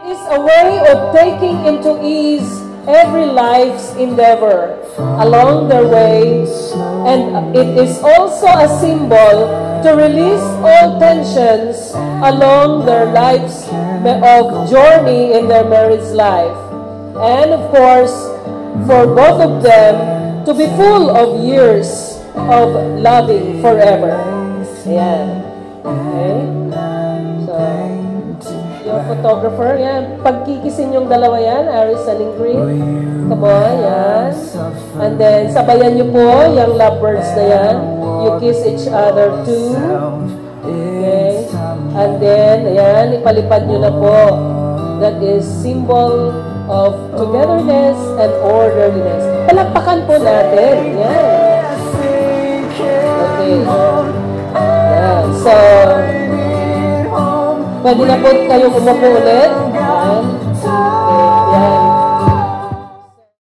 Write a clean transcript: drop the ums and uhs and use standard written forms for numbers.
Is a way of taking into ease every life's endeavor along their way, and it is also a symbol to release all tensions along their lives of journey in their marriage life. And of course, for both of them to be full of years of loving forever. Ayan. Okay? So, yung photographer, yan. Pagkikisin yung dalawa yan, Aris and Ingrid. Come on, yan. And then, sabayan nyo po yung lovebirds na yan. You kiss each other too. Okay? And then, ayan, ipalipad nyo na po. That is symbol of togetherness and orderliness. Palakpakan po natin. Yan. Okay. Yan. So, pwede na po kayong umupo ulit. Yan.